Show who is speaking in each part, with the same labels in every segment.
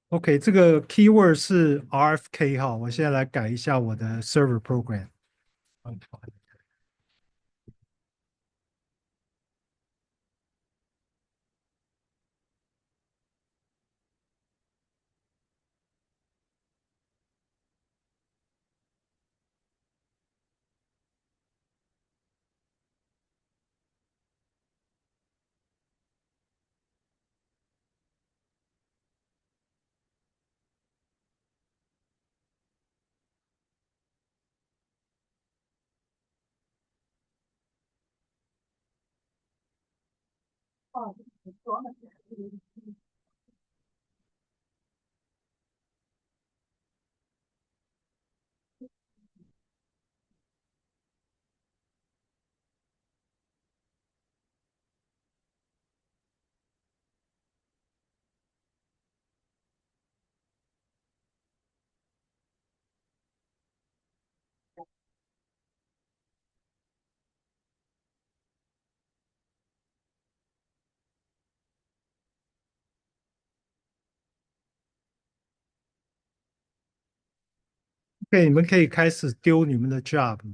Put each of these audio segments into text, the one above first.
Speaker 1: OK，这个 keyword 是 RFK 哈，我现在来改一下我的 server program。OK，你们可以开始丢你们的 job 了。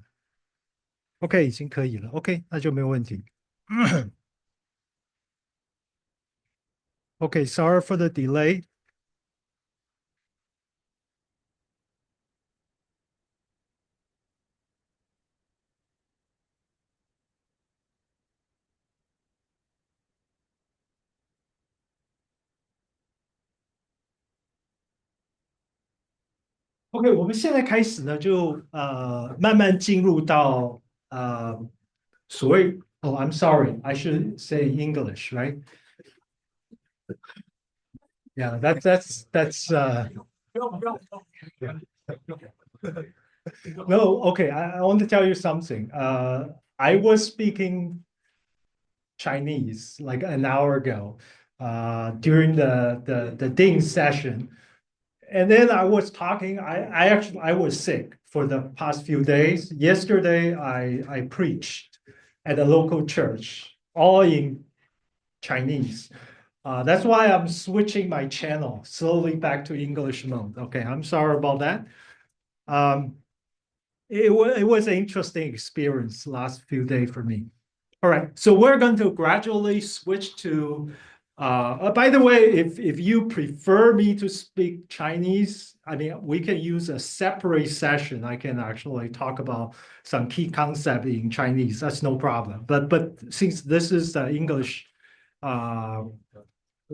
Speaker 1: OK，已经可以了。OK，那就没有问题。OK，sorry for the delay。OK，我们现在开始呢，就慢慢进入到所谓I'm sorry，I should say English，right？Yeah, that's no, okay. I want to tell you something. I was speaking Chinese like an hour ago, during the Ding session, and then I was talking. I actually I was sick for the past few days. Yesterday, I preached at a local church, all in Chinese. That's why I'm switching my channel slowly back to English mode. Okay, I'm sorry about that. Um, it was an interesting experience last few days for me. All right, so we're going to gradually switch to. By the way, if you prefer me to speak Chinese, I mean we can use a separate session. I can actually talk about some key concept in Chinese. That's no problem. But since this is the English uh,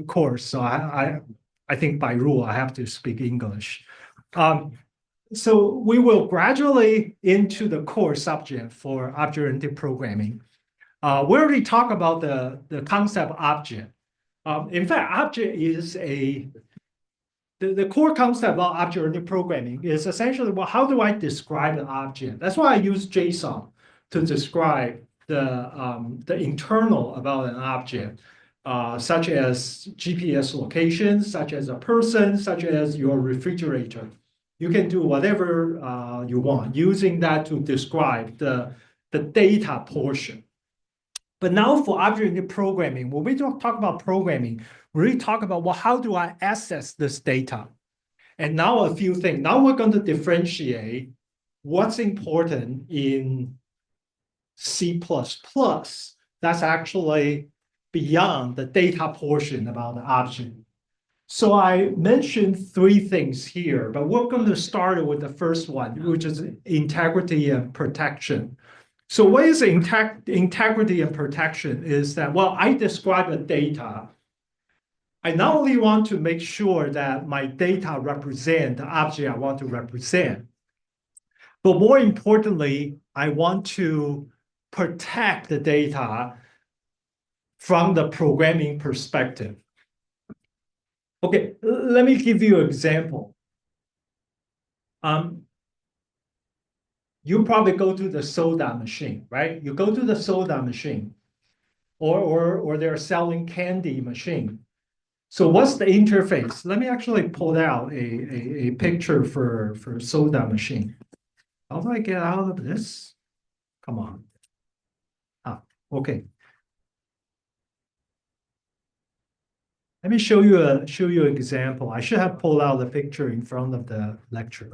Speaker 1: course, so I think by rule I have to speak English. Um, so we will gradually into the core subject for object-oriented programming. We already talked about the concept object. In fact, object is the core concept about object-oriented programming is essentially, well, how do I describe an object? That's why I use JSON to describe the internal about an object, such as GPS location, such as a person, such as your refrigerator. You can do whatever you want using that to describe the data portion. But now for object-oriented programming, when we talk about programming, we really talk about, well, how do I access this data? And now a few things. Now we're going to differentiate what's important in C++. That's actually beyond the data portion about the object. So I mentioned three things here, but we're going to start with the first one, which is integrity and protection. So what is integrity and protection is that, well, I describe the data. I not only want to make sure that my data represent the object I want to represent, but more importantly, I want to protect the data from the programming perspective. Okay, let me give you an example. Um, you probably go to the soda machine, right? You go to the soda machine, or they're selling candy machine. So what's the interface? Let me actually pull out a picture for soda machine. How do I get out of this? Come on. Ah, okay. Let me show you an example. I should have pulled out the picture in front of the lecture.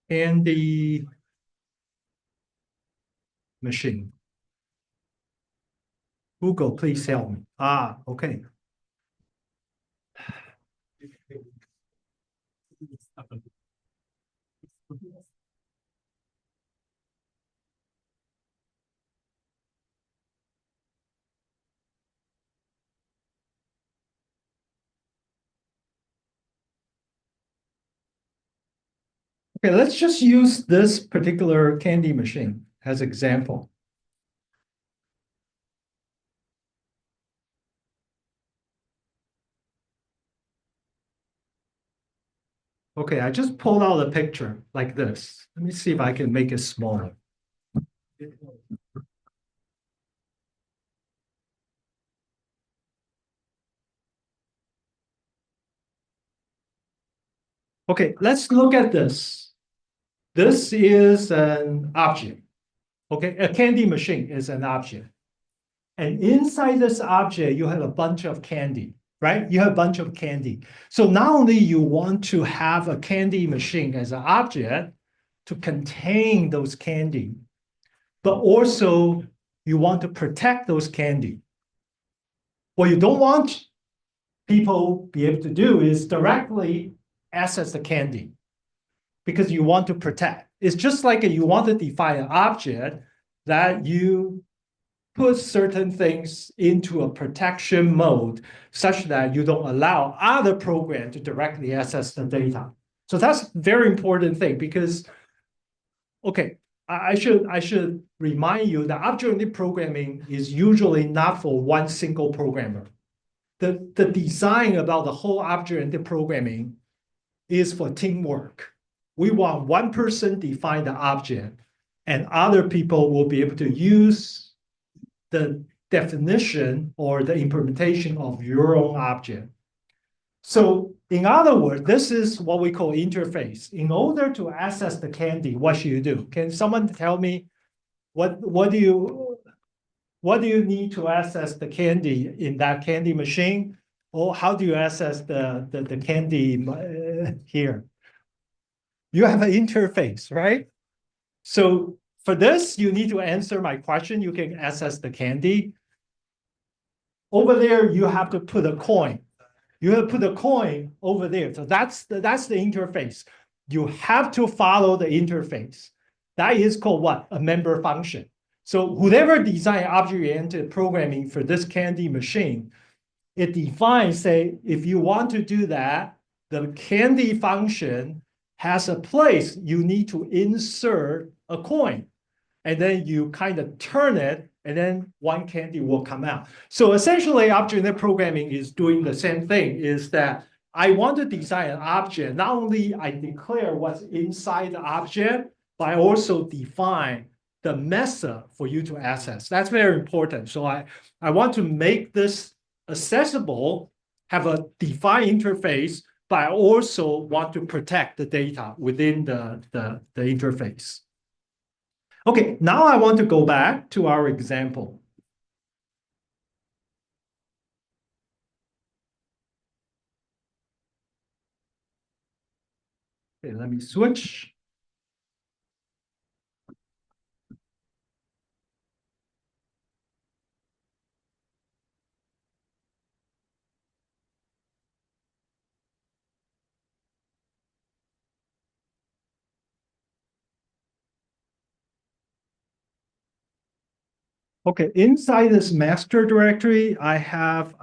Speaker 1: And the machine. Google, please help me. Okay. Okay, let's just use this particular candy machine as example. Okay, I just pulled out a picture like this. Let me see if I can make it smaller. Okay, let's look at this. This is an object. Okay, a candy machine is an object. And inside this object, you have a bunch of candy, right? You have a bunch of candy. So not only you want to have a candy machine as an object to contain those candy, but also you want to protect those candy. What you don't want people be able to do is directly access the candy because you want to protect. It's just like you want to define an object that you put certain things into a protection mode such that you don't allow other programs to directly access the data. So that's a very important thing because, okay, I should remind you that object-oriented programming is usually not for one single programmer. The design about the whole object-oriented programming is for teamwork. We want one person define the object, and other people will be able to use the definition or the implementation of your own object. So in other words, this is what we call interface. In order to access the candy, what should you do? Can someone tell me what do you need to access the candy in that candy machine? Or how do you access the candy here? You have an interface, right? So for this, you need to answer my question. You can access the candy. Over there, you have to put a coin. You have to put a coin over there. So that's the interface. You have to follow the interface. That is called what? A member function. So whoever designed object-oriented programming for this candy machine, it defines, say, if you want to do that, the candy function has a place you need to insert a coin and then you kind of turn it, and then one candy will come out. So essentially, object programming is doing the same thing, is that I want to design an object. Not only I declare what's inside the object, but I also define the method for you to access. That's very important. So I want to make this accessible, have a defined interface, but I also want to protect the data within the interface. Okay, now I want to go back to our example. Okay, let me switch. Okay, inside this master directory, I have,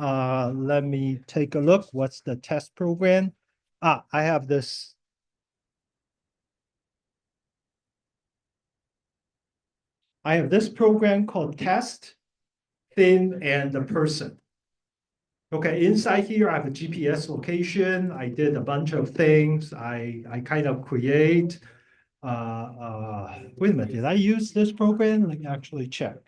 Speaker 1: let me take a look. What's the test program? I have this. I have this program called test, thin, and the person. Okay, inside here, I have a GPS location. I did a bunch of things. I kind of create. Wait a minute, did I use this program? Let me actually check.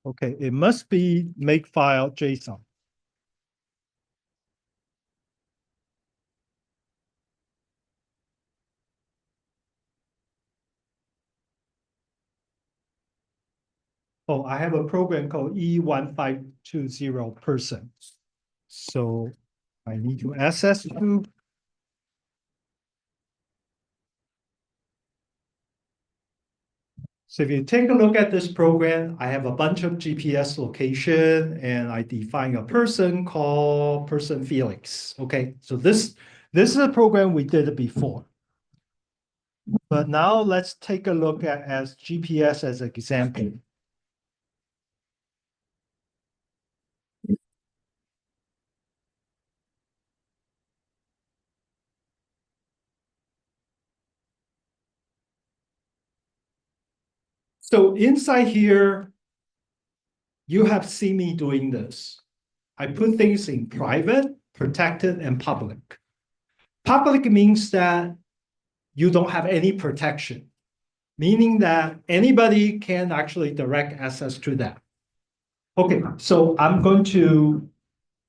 Speaker 1: Okay, it must be makefile JSON. Oh, I have a program called EE1520 person. So I need to access to. So if you take a look at this program, I have a bunch of GPS location and I define a person called person Felix. Okay, so this is a program we did before. But now let's take a look at as GPS as an example. So inside here, you have seen me doing this. I put things in private, protected, and public. Public means that you don't have any protection, meaning that anybody can actually direct access to that. Okay, so I'm going to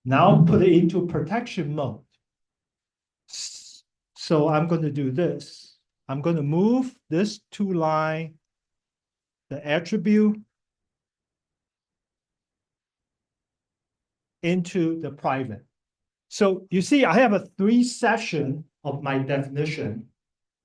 Speaker 1: now put it into protection mode. So I'm going to do this. I'm going to move this two line, the attribute, into the private. So you see, I have a 3 session of my definition.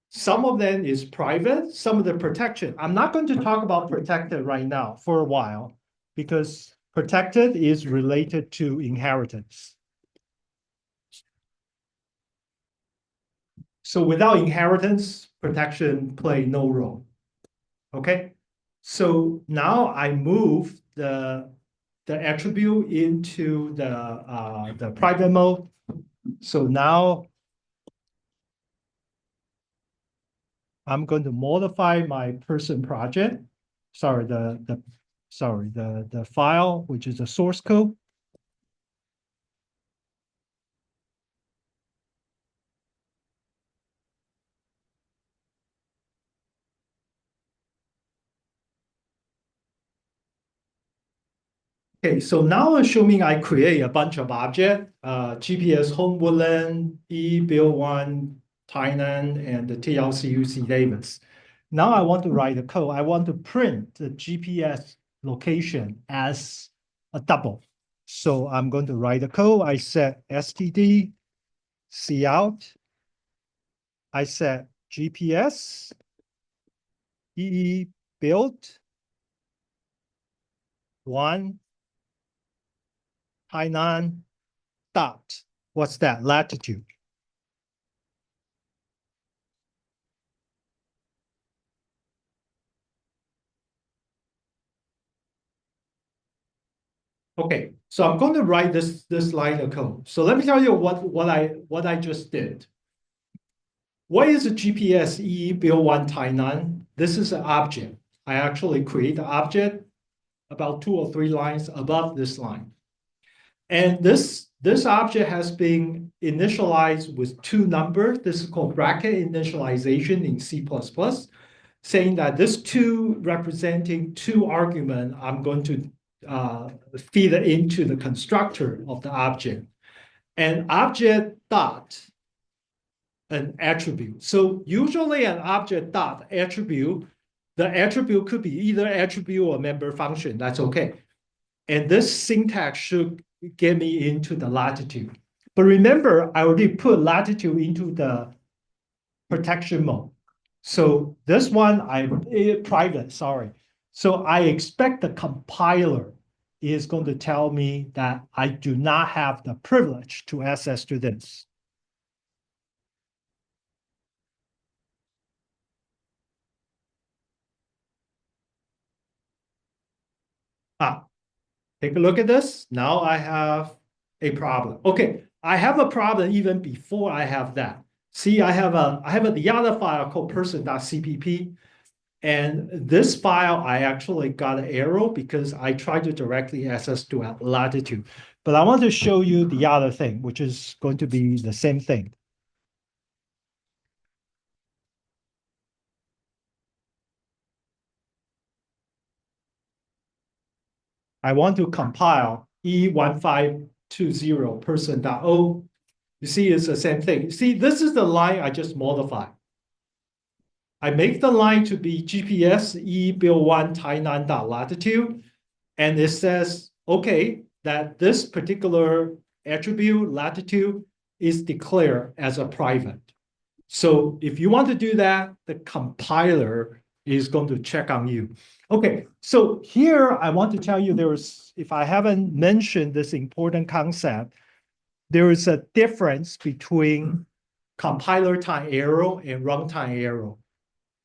Speaker 1: Some of them is private, some of the protection. I'm not going to talk about protected right now for a while because protected is related to inheritance. So without inheritance, protection play no role. Okay. So now I move the attribute into the private mode. So now I'm going to modify my person project. Sorry, the file, which is the source code. Okay, so now assuming I create a bunch of objects, GPS home Woodland, E Bill 1, Tainan, and the TLCUC Davis. Now I want to write a code. I want to print the GPS location as a double. So I'm going to write a code. I set std cout. I set GPS EE build 1 Hainan dot. What's that? Latitude. Okay, so I'm going to write this line of code. So let me tell you what I just did. What is a GPS E build 1 Tainan? This is an object. I actually create the object about 2 or 3 lines above this line. And this object has been initialized with 2 numbers. This is called bracket initialization in C++, saying that this 2 representing 2 argument, I'm going to feed it into the constructor of the object. And object dot an attribute. So usually an object dot attribute, the attribute could be either attribute or member function. That's okay. And this syntax should get me into the latitude. But remember, I already put latitude into the protection mode. So this one, private, sorry. So I expect the compiler is going to tell me that I do not have the privilege to access to this. Take a look at this. Now I have a problem. Okay, I have a problem even before I have that. See, I have the other file called person.cpp. And this file, I actually got an error because I tried to directly access to a latitude. But I want to show you the other thing, which is going to be the same thing. I want to compile E1520 person.o. You see, it's the same thing. See, this is the line I just modified. I make the line to be GPS E build 1 Tainan latitude. and it says, okay, that this particular attribute, latitude, is declared as a private. So if you want to do that, the compiler is going to check on you. Okay, so here I want to tell you if I haven't mentioned this important concept, there is a difference between compiler time error and runtime error.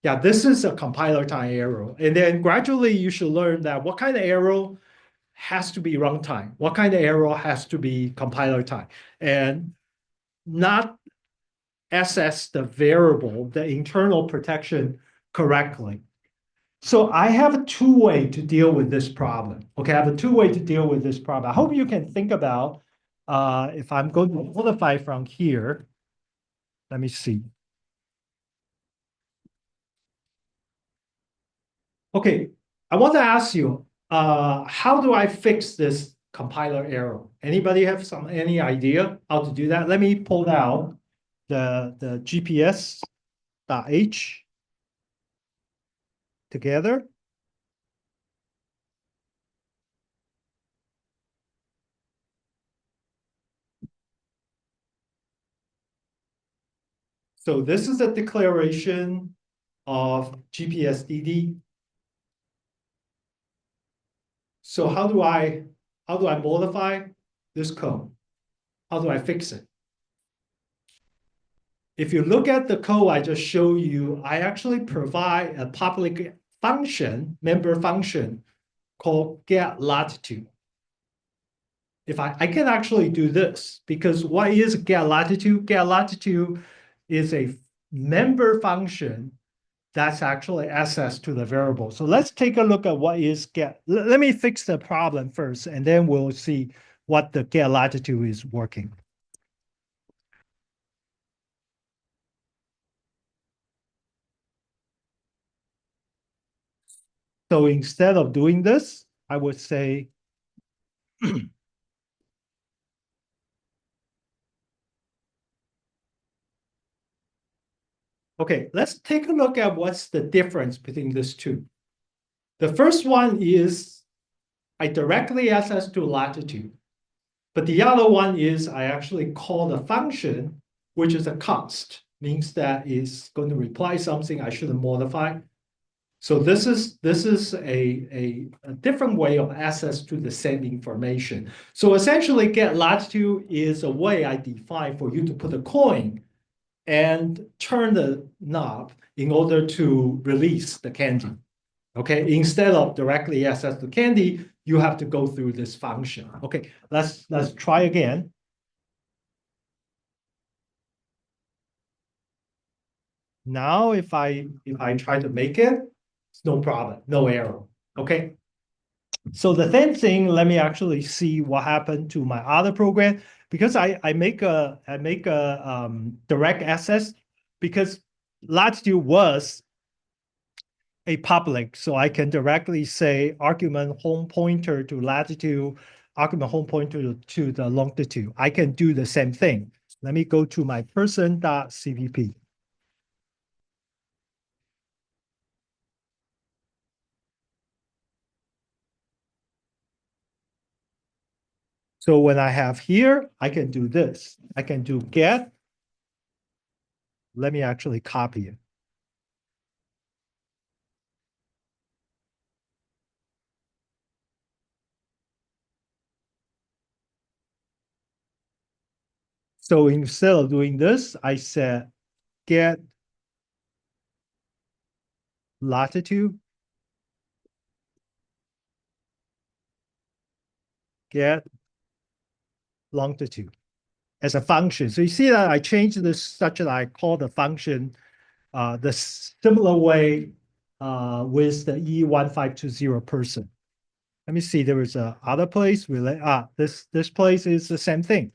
Speaker 1: Yeah, this is a compiler time error. And then gradually you should learn that what kind of error has to be runtime, what kind of error has to be compiler time, and not access the variable, the internal protection correctly. So I have a two-way to deal with this problem. Okay, I have a two-way to deal with this problem. I hope you can think about if I'm going to modify from here. Let me see. Okay, I want to ask you, how do I fix this compiler error? Anybody have any idea how to do that? Let me pull out the GPS.h together. So this is a declaration of GPSDD. So how do I modify this code? How do I fix it? If you look at the code I just showed you, I actually provide a public function, member function called getLatitude. If I can actually do this, because what is getLatitude? GetLatitude is a member function that's actually access to the variable. So let's take a look at what is get. Let me fix the problem first, and then we'll see what the get latitude is working. So instead of doing this, I would say, okay, let's take a look at what's the difference between these two. The first one is I directly access to latitude, but the other one is I actually call the function, which is a const, means that is going to reply something I shouldn't modify. So this is a different way of access to the same information. So essentially, get latitude is a way I define for you to put a coin and turn the knob in order to release the candy. Okay, instead of directly access the candy, you have to go through this function. Okay, let's try again. Now, if I try to make it, it's no problem, no error. Okay. So the same thing, let me actually see what happened to my other program because I make a direct access because latitude was a public, so I can directly say argument home pointer to latitude, argument home pointer to the longitude. I can do the same thing. Let me go to my person.cpp. So when I have here, I can do this. I can do get. Let me actually copy it. So instead of doing this, I said get latitude, get longitude as a function. So you see that I changed this such that I call the function the similar way with the EE1520 person. Let me see, there is a other place. This place is the same thing.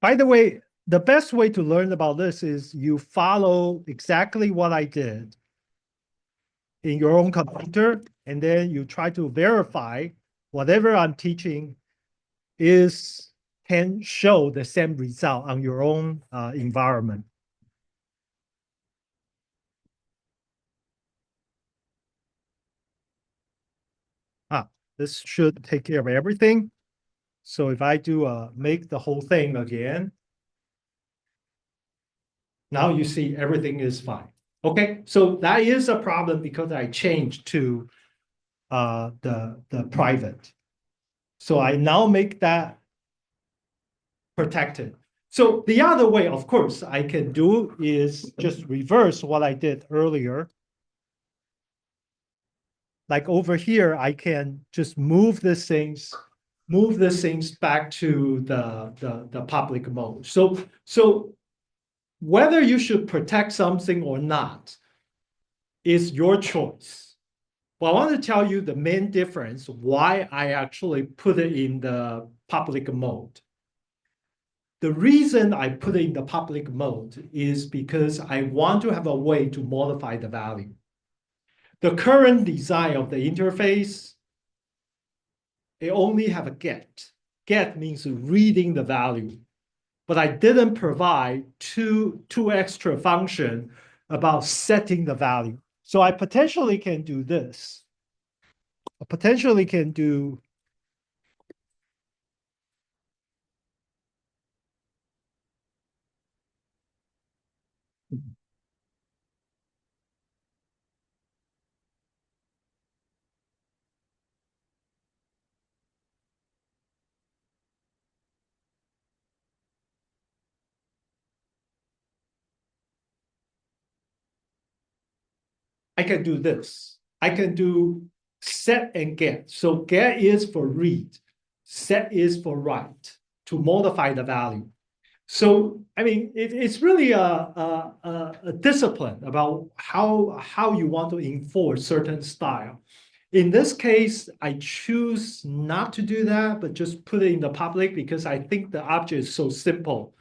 Speaker 1: By the way, the best way to learn about this is you follow exactly what I did in your own computer, and then you try to verify whatever I'm teaching is can show the same result on your own environment. This should take care of everything. So if I do make the whole thing again, now you see everything is fine. Okay, so that is a problem because I changed to the private. So I now make that protected. So the other way, of course, I can do is just reverse what I did earlier. Like over here, I can just move these things back to the public mode. So whether you should protect something or not is your choice. But I want to tell you the main difference why I actually put it in the public mode. The reason I put it in the public mode is because I want to have a way to modify the value. The current design of the interface, it only have a get. Get means reading the value. But I didn't provide two extra function about setting the value. So I potentially can do this. I potentially can do I can do this. I can do set and get. So get is for read, set is for write to modify the value. So I mean, it's really a discipline about how you want to enforce certain style. In this case, I choose not to do that, but just put it in the public because I think the object is so simple.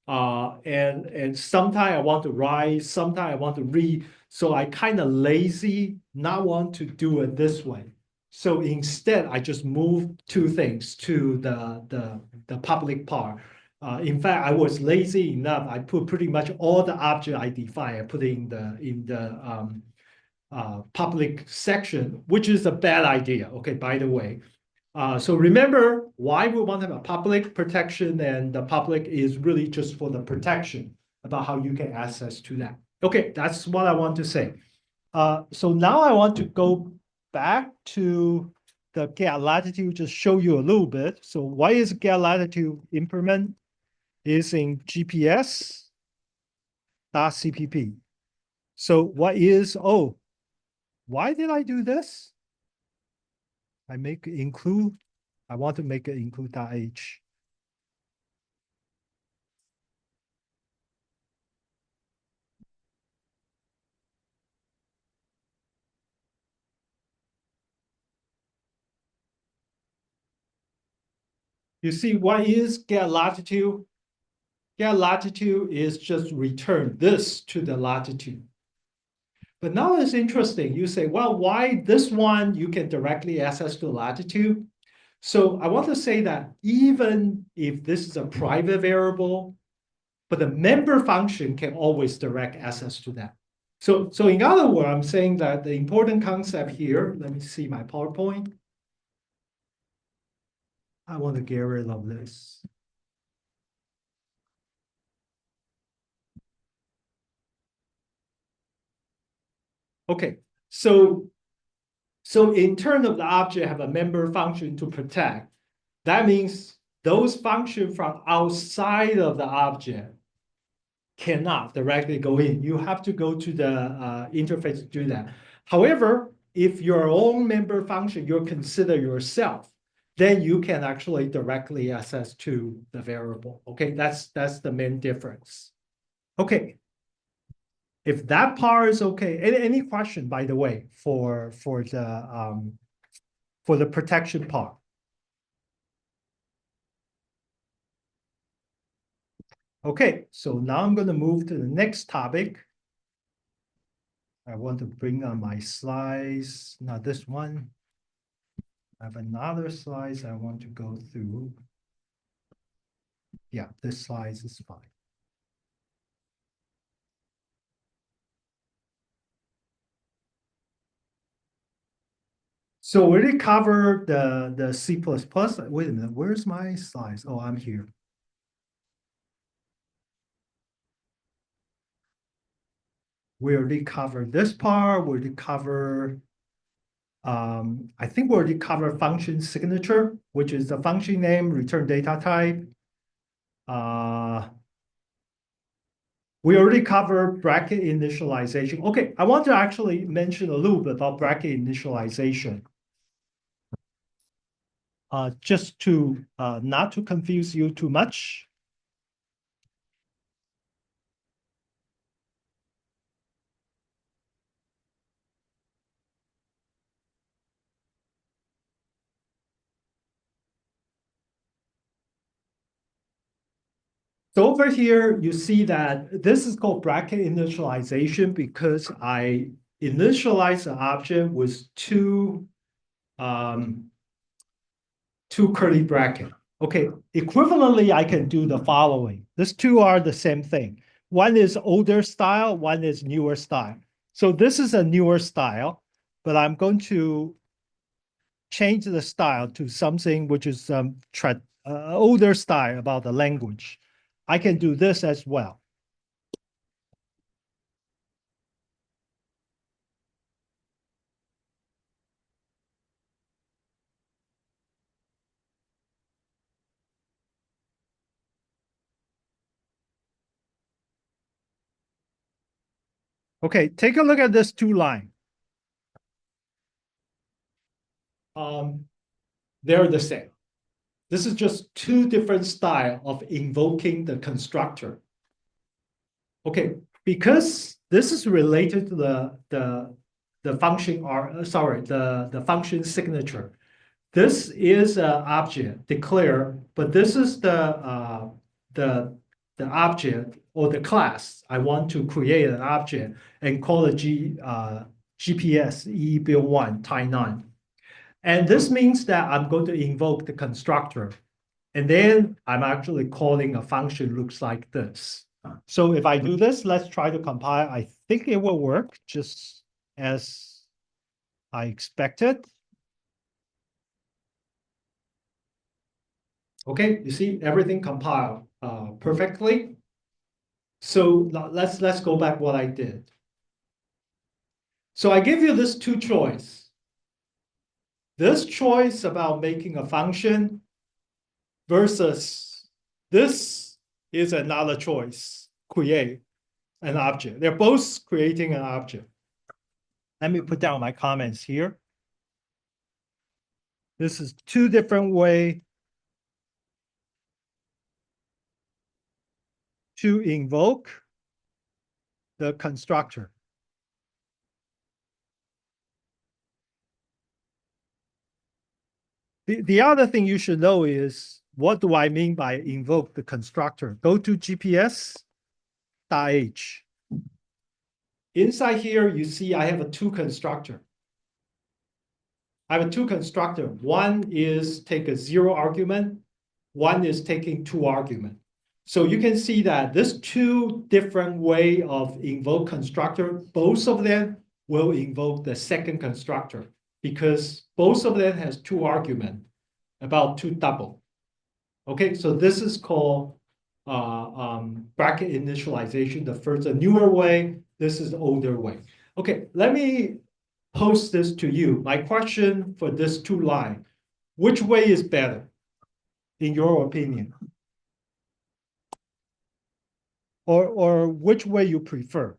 Speaker 1: And sometimes I want to write, sometimes I want to read. So I kind of lazy, not want to do it this way. So instead, I just move two things to the public part. In fact, I was lazy enough. I put pretty much all the object I define. I put it in the public section, which is a bad idea. Okay, by the way. So remember why we want to have a public protection, and the public is really just for the protection about how you can access to that. Okay, that's what I want to say. So now I want to go back to the get latitude, just show you a little bit. So why is get latitude implement is in GPS.cpp. So what is, oh, why did I do this? I make include, I want to make it include.h. You see what is get latitude? Get latitude is just return this to the latitude. But now it's interesting. You say, well, why this one you can directly access to latitude? So I want to say that even if this is a private variable, but the member function can always direct access to that. So in other words, I'm saying that the important concept here, let me see my PowerPoint. I want to get rid of this. Okay, so in terms of the object have a member function to protect. That means those functions from outside of the object cannot directly go in. You have to go to the interface to do that. However, if your own member function you consider yourself, then you can actually directly access to the variable. Okay, that's the main difference. Okay, if that part is okay, any question, by the way, for the protection part? Okay, so now I'm going to move to the next topic. I want to bring on my slides, not this one. I have another slides I want to go through. Yeah, this size is fine. So we already covered the C++. Wait a minute, where's my slides? Oh, I'm here. We already covered this part. We already covered, I think we already covered function signature, which is the function name, return data type. We already covered bracket initialization. Okay, I want to actually mention a little bit about bracket initialization. Just to not to confuse you too much. So over here, you see that this is called bracket initialization because I initialize the object with two curly bracket. Okay, equivalently, I can do the following. These two are the same thing. One is older style, one is newer style. So this is a newer style, but I'm going to change the style to something which is older style about the language. I can do this as well. Okay, take a look at this two line. They're the same. This is just two different style of invoking the constructor. Okay, because this is related to the function the function signature. This is an object declare, but this is the the object or the class. I want to create an object and call it GPS EE1520 type 9. And this means that I'm going to invoke the constructor. And then I'm actually calling a function looks like this. So if I do this, let's try to compile. I think it will work just as I expected. Okay, you see everything compiled perfectly. So let's go back what I did. So I give you this two choice. This choice about making a function versus this is another choice, create an object. They're both creating an object. Let me put down my comments here. This is two different ways to invoke the constructor. The other thing you should know is, what do I mean by invoke the constructor? Go to gps.h. Inside here, you see I have a two constructor. I have a two constructor. One is take a 0 argument. One is taking 2 argument. So you can see that this two different way of invoke constructor, both of them will invoke the second constructor because both of them has 2 argument about 2 double. Okay, so this is called bracket initialization. The first, a newer way. This is the older way. Okay, let me pose this to you. My question for this two line, which way is better in your opinion? Or which way you prefer?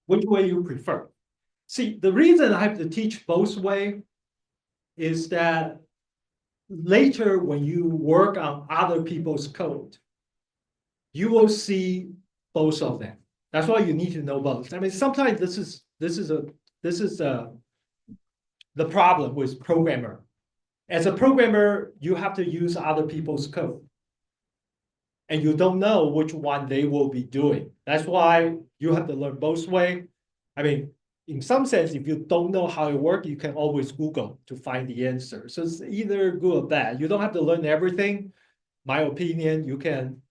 Speaker 1: Which way you prefer? See, the reason I have to teach both way is that later when you work on other people's code, you will see both of them. That's why you need to know both. I mean, sometimes this is the problem with programmer. As a programmer, you have to use other people's code. and you don't know which one they will be doing. That's why you have to learn both way. I mean, in some sense, if you don't know how it works, you can always Google to find the answer. So it's either good or bad. You don't have to learn everything. My opinion, you can,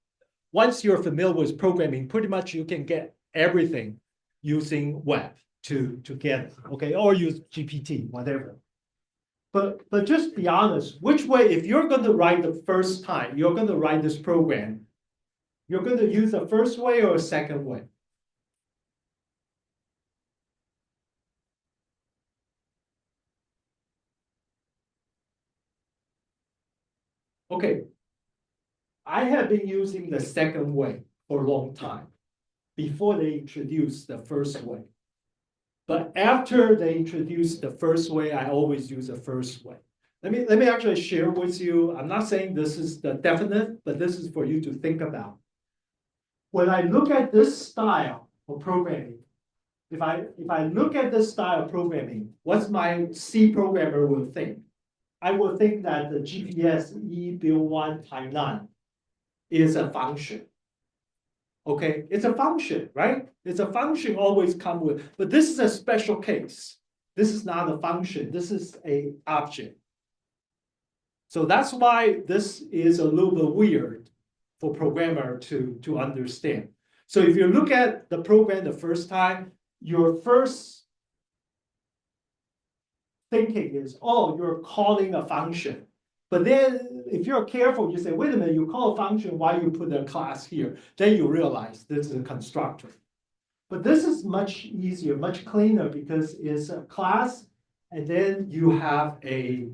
Speaker 1: once you're familiar with programming, pretty much you can get everything using web to get it, okay? Or use GPT, whatever. But just be honest, which way, if you're going to write the first time, you're going to write this program, you're going to use the first way or second way? Okay, I have been using the second way for a long time before they introduced the first way. But after they introduced the first way, I always use the first way. Let me actually share with you. I'm not saying this is the definite, but this is for you to think about. When I look at this style of programming, if I look at this style of programming, what's my C programmer will think? I will think that the GPS E1520 timeline is a function. Okay, it's a function, right? It's a function always come with, but this is a special case. This is not a function, this is a object. So that's why this is a little bit weird for programmer to understand. So if you look at the program the first time, your first thinking is, oh, you're calling a function. But then if you're careful, you say, wait a minute, you call a function, why you put a class here? Then you realize this is a constructor. But this is much easier, much cleaner because it's a class, and then you have a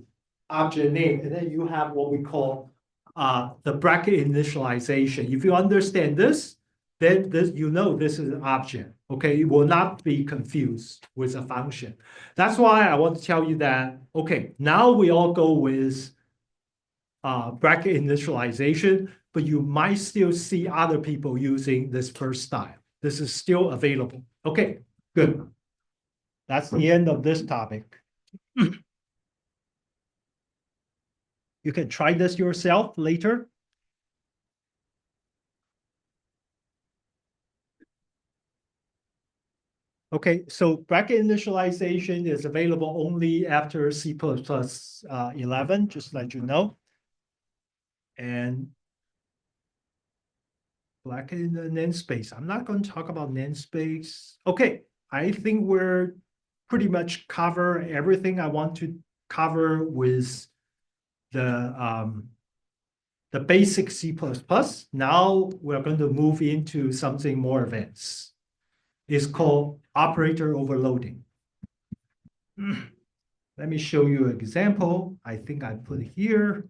Speaker 1: object name, and then you have what we call the bracket initialization. If you understand this, then this, you know this is an object. Okay, it will not be confused with a function. That's why I want to tell you that, okay, now we all go with bracket initialization, but you might still see other people using this first style. This is still available. Okay, good. That's the end of this topic. You can try this yourself later. Okay, so bracket initialization is available only after C++ 11, just let you know. And bracket in the namespace. I'm not going to talk about namespace. Okay, I think we're pretty much cover everything I want to cover with the basic C++. Now we're going to move into something more advanced. It's called operator overloading. Let me show you an example. I think I put it here.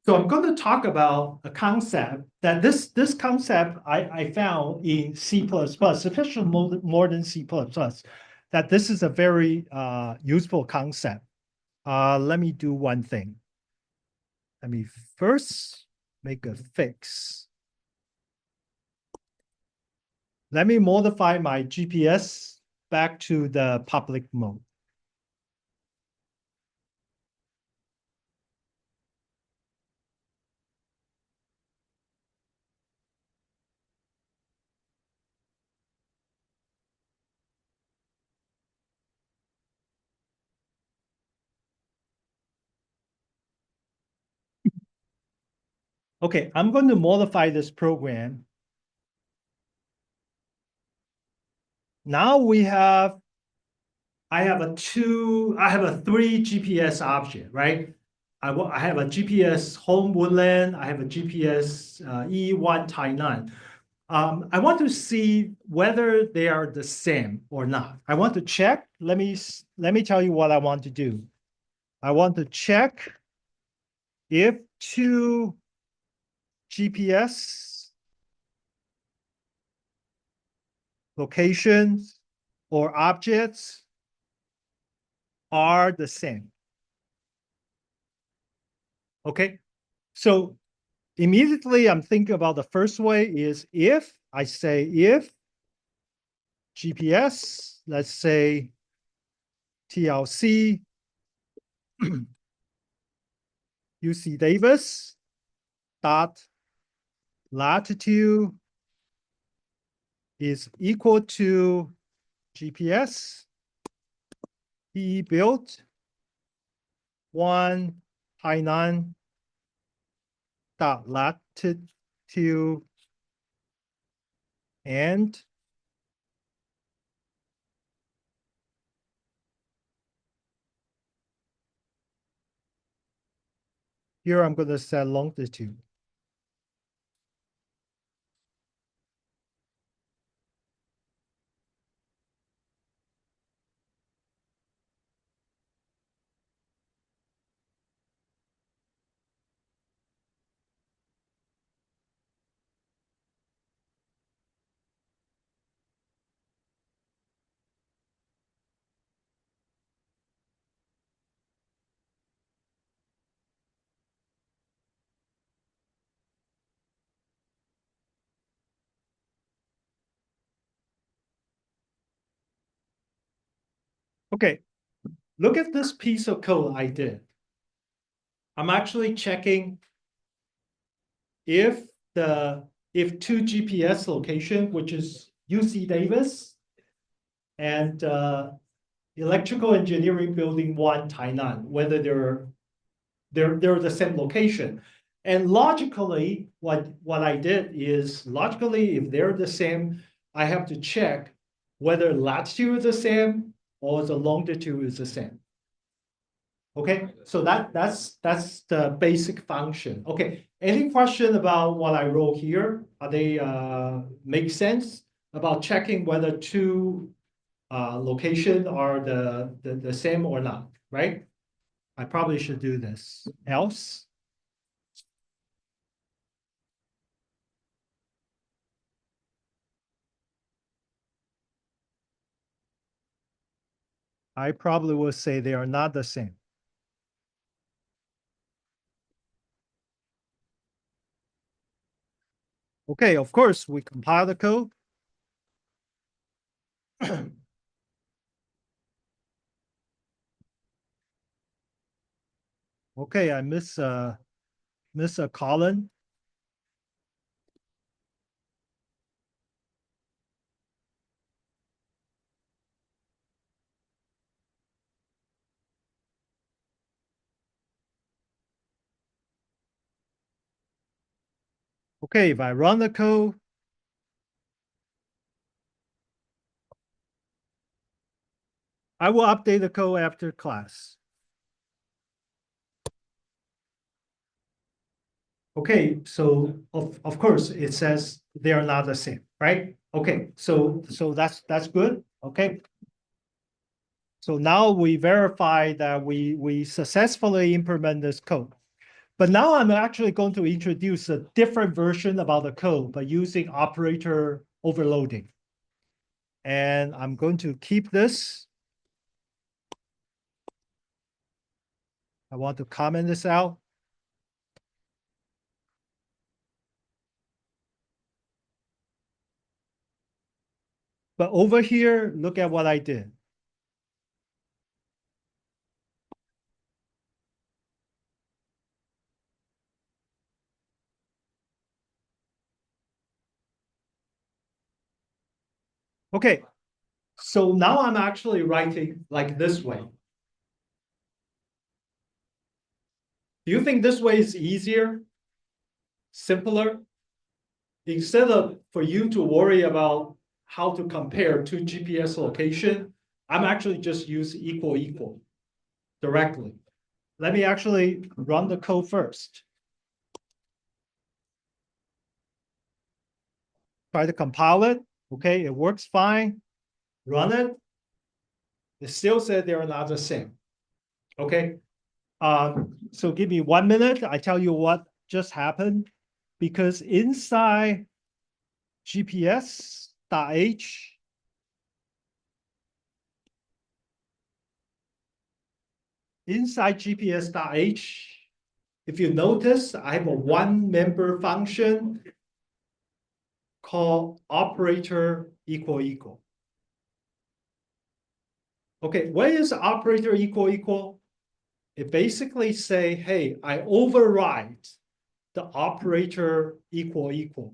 Speaker 1: So I'm going to talk about a concept that this concept I found in C++, especially more than C++, that this is a very useful concept. Let me do one thing. Let me first make a fix. Let me modify my GPS back to the public mode. Okay, I'm going to modify this program. Now I have a three GPS object, right? I have a GPS home woodland. I have a GPS E1 Tainan. I want to see whether they are the same or not. I want to check. Let me tell you what I want to do. I want to check if two GPS locations or objects are the same. Okay, So immediately I'm thinking about the first way is if I say if GPS, let's say TLC, UC Davis dot latitude is equal to GPS EE built 1 Hainan dot latitude and here I'm going to set longitude. Okay, look at this piece of code I did. I'm actually checking if two GPS location, which is UC Davis and Electrical Engineering Building 1 Tainan, whether they're the same location. And logically, what I did is logically, if they're the same, I have to check whether latitude is the same or the longitude is the same. Okay, so that's the basic function. Okay, any question about what I wrote here? Are they make sense about checking whether two location are the same or not, right? I probably should do this. Else, I probably will say they are not the same. Okay, of course, we compile the code. Okay, I miss a column. Okay, if I run the code, I will update the code after class. Okay, so of course it says they are not the same, right? Okay, so that's good. Okay. So now we verify that we successfully implement this code. But now I'm actually going to introduce a different version about the code, but using operator overloading. And I'm going to keep this. I want to comment this out. But over here, look at what I did. Okay, so now I'm actually writing like this way. Do you think this way is easier, simpler? Instead of for you to worry about how to compare two GPS location, I'm actually just use equal directly. Let me actually run the code first. Try to compile it. Okay, it works fine. Run it. It still said they are not the same. Okay. So give me 1 minute. I tell you what just happened. Because inside GPS.h, inside GPS.h if you notice, I have a one member function called operator equal equal. Okay, what is operator equal equal? It basically say, hey, I override the operator equal equal.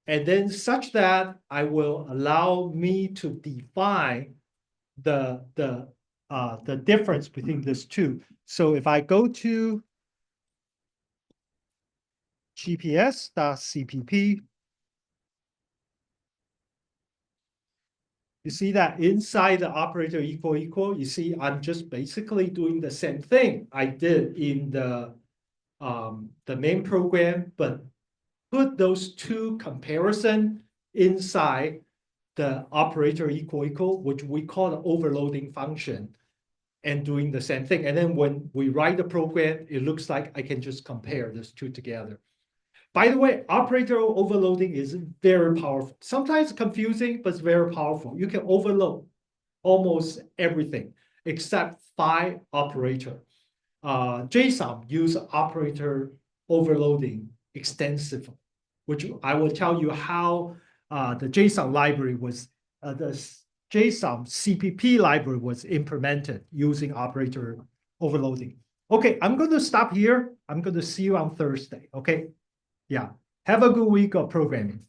Speaker 1: And then such that I will allow me to define the difference between these two. So if I go to gps.cpp, you see that inside the operator equal equal, you see I'm just basically doing the same thing I did in the main program, but put those two comparison inside the operator equal equal, which we call the overloading function, and doing the same thing. And then when we write the program, it looks like I can just compare those two together. By the way, operator overloading is very powerful. Sometimes confusing, but it's very powerful. You can overload almost everything except 5 operator. JSON use operator overloading extensively, which I will tell you how the JSON library was, the JSON CPP library was implemented using operator overloading. Okay, I'm going to stop here. I'm going to see you on Thursday. Okay. Yeah. Have a good week of programming.